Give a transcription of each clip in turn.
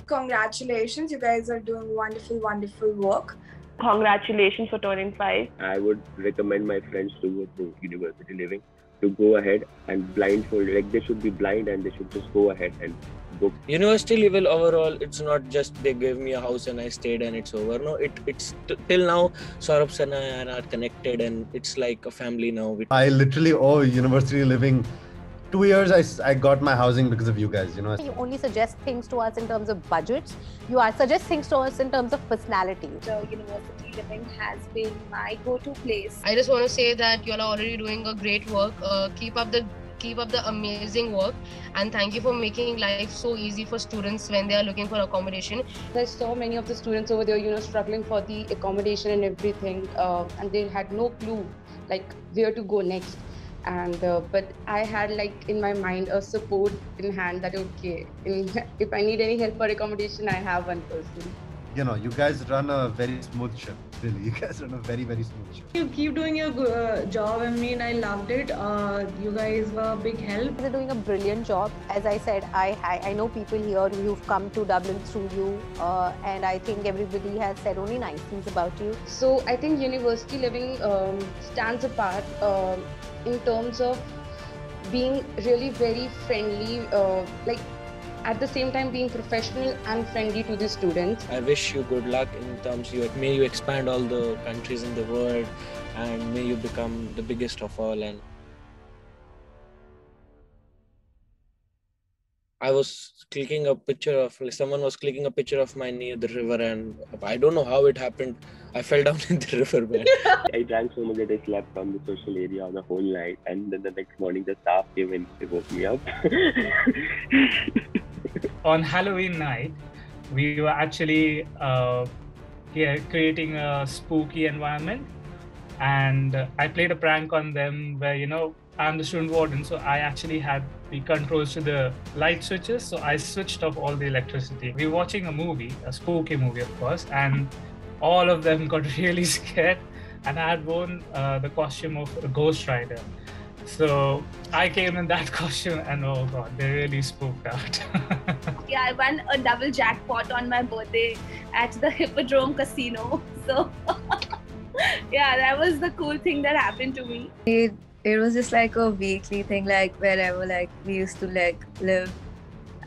Congratulations, you guys are doing wonderful, wonderful work. Congratulations for turning 5. I would recommend my friends to go to university living to go ahead and blindfold. Like they should be blind and they should just go ahead and book. University level overall, it's not just they gave me a house and I stayed and it's over. No, it's till now Saurabh and I are connected and it's like a family now. I literally owe university living 2 years. I got my housing because of you guys, you know. You only suggest things to us in terms of budgets. You suggest things to us in terms of personality. So university living has been my go-to place. I just want to say that you are already doing a great work. Keep up the amazing work, and thank you for making life so easy for students when they are looking for accommodation. I saw many of the students over there, struggling for the accommodation and everything, and they had no clue like where to go next. And but I had like in my mind a support in hand that okay, if I need any help for accommodation, I have one person. You know, you guys run a very smooth ship. Really, you guys run a very, very smooth ship. You keep doing your job. I mean, I loved it. You guys were a big help. They're doing a brilliant job. As I said, I know people here who've come to Dublin through you, and I think everybody has said only nice things about you. So I think university living stands apart in terms of being really very friendly, like at the same time being professional and friendly to the students. I wish you good luck in terms may you expand all the countries in the world and may you become the biggest of all. And I was clicking a picture of, someone was clicking a picture of mine near the river and I don't know how it happened. I fell down in the river bed. I drank so much that I slept on the social area the whole night, and then the next morning the staff came and they woke me up. On Halloween night, we were actually creating a spooky environment, and I played a prank on them where, I'm the student warden, so I actually had the controls to the light switches, so I switched off all the electricity. We were watching a movie, a spooky movie of course, and all of them got really scared, and I had worn the costume of a Ghost Rider. So I came in that costume and oh god, they really spooked out. Yeah, I won a double jackpot on my birthday at the Hippodrome Casino. So yeah, that was the cool thing that happened to me. It was just like a weekly thing, like wherever like we used to like live,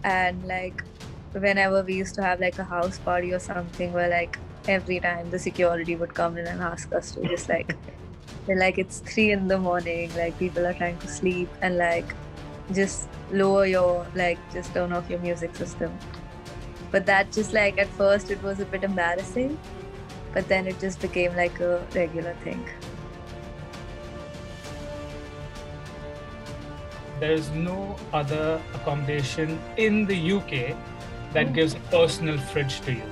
and like whenever we used to have like a house party or something, where like every time the security would come in and ask us to just like it's 3 in the morning, like people are trying to sleep, and like just lower your just turn off your music system. But that just like at first it was a bit embarrassing, but then it just became like a regular thing. There is no other accommodation in the UK that gives a personal fridge to you.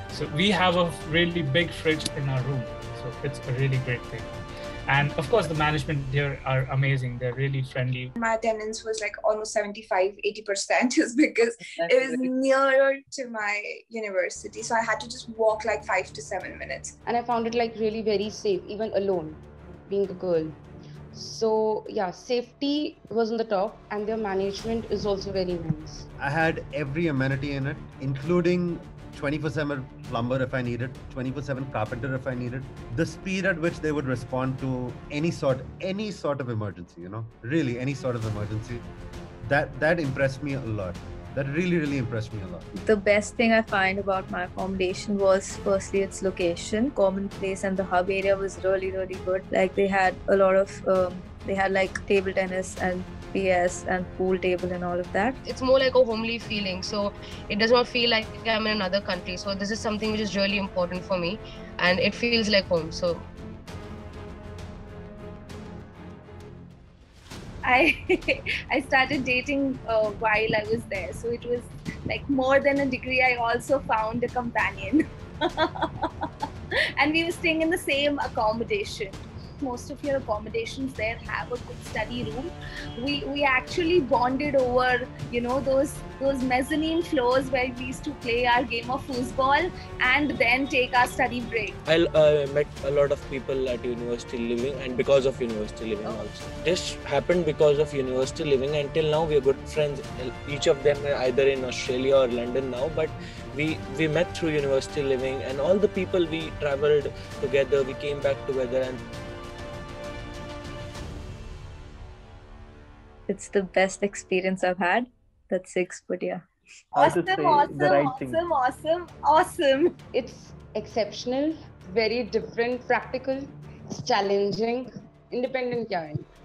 So we have a really big fridge in our room. So it's a really great thing. And of course, the management here are amazing. They're really friendly. My attendance was like almost 75-80% just because it was nearer to my university. So I had to just walk like 5 to 7 minutes. And I found it like really very safe, even alone, being a girl. So yeah, safety was on the top, and their management is also very nice. I had every amenity in it, including 24/7 plumber if I needed, 24/7 carpenter if I needed. The speed at which they would respond to any sort of emergency, really any sort of emergency, that impressed me a lot. That really, really impressed me a lot. The best thing I find about my accommodation was firstly its location. Common Place and the hub area was really, really good. Like they had a lot of, they had like table tennis and PS and pool table and all of that. It's more like a homely feeling, so it does not feel like I'm in another country. So this is something which is really important for me, and it feels like home. So I started dating while I was there, so it was like more than a degree. I also found a companion, and we were staying in the same accommodation. most of your accommodations there have a good study room. We actually bonded over, you know, those mezzanine floors where we used to play our game of foosball and then take our study break. I met a lot of people at university living, and because of university living also. This happened because of university living. Until now, we are good friends. Each of them are either in Australia or London now, but we met through university living, and all the people we traveled together, we came back together, and it's the best experience I've had. That's 6, but yeah. Awesome. It's exceptional, very different, practical, it's challenging, independent.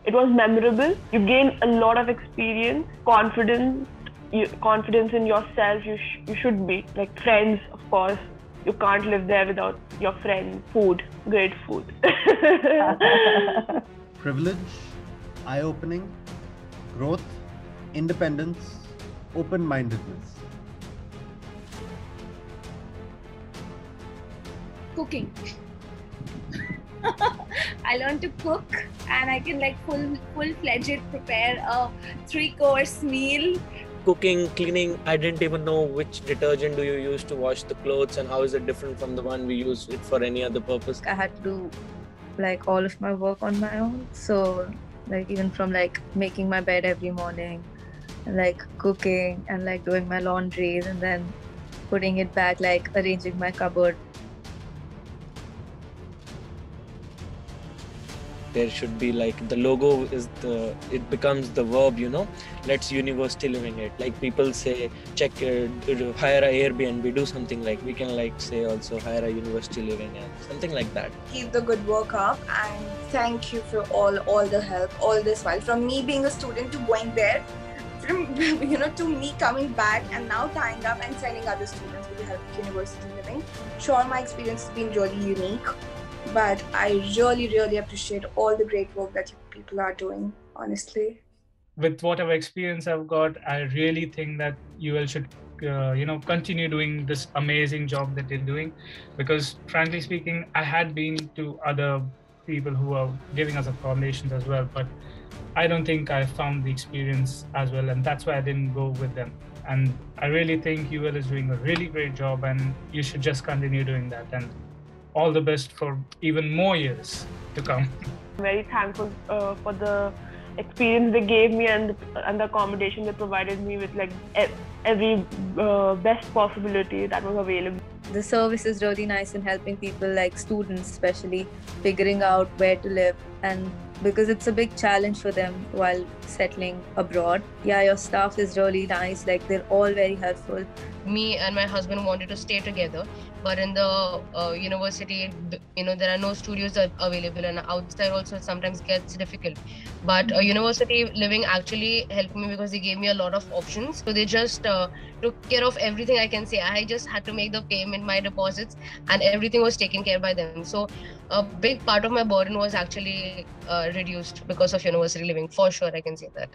It was memorable. You gain a lot of experience, confidence in yourself. You should be like friends, of course. You can't live there without your friends. Food, great food. Privilege, eye-opening, growth, independence, open-mindedness. Cooking. I learned to cook, and I can like full-fledged prepare a 3-course meal. Cooking, cleaning, I didn't even know which detergent do you use to wash the clothes and how is it different from the one we use it for any other purpose. I had to do like all of my work on my own. So like even from like making my bed every morning, and like cooking and like doing my laundries and then putting it back, like arranging my cupboard. There should be like the logo it becomes the verb, you know, let's university living it. Like people say, check, hire a Airbnb, do something like, we can like say also hire a university living and something like that. Keep the good work up, and thank you for all the help all this while, from me being a student to going there, from to me coming back and now tying up and sending other students with the help of university living. Sure, my experience has been really unique, but I really appreciate all the great work that you people are doing, honestly. With whatever experience I've got, I really think that UL should continue doing this amazing job that they're doing, because frankly speaking, I had been to other people who are giving us accommodations as well, but I don't think I found the experience as well, and that's why I didn't go with them. And I really think UL is doing a really great job, and you should just continue doing that, and all the best for even more years to come. I'm very thankful for the experience they gave me and the accommodation they provided me with, like every best possibility that was available. The service is really nice in helping people like students, especially figuring out where to live, and because it's a big challenge for them while settling abroad. Yeah, your staff is really nice, like they're all very helpful. Me and my husband wanted to stay together, but in the university, there are no studios available, and outside also sometimes gets difficult. But university living actually helped me because they gave me a lot of options. So they just took care of everything, I can say. I just had to make the payment, my deposits, and everything was taken care by them. So a big part of my burden was actually reduced because of university living. For sure, I can say that.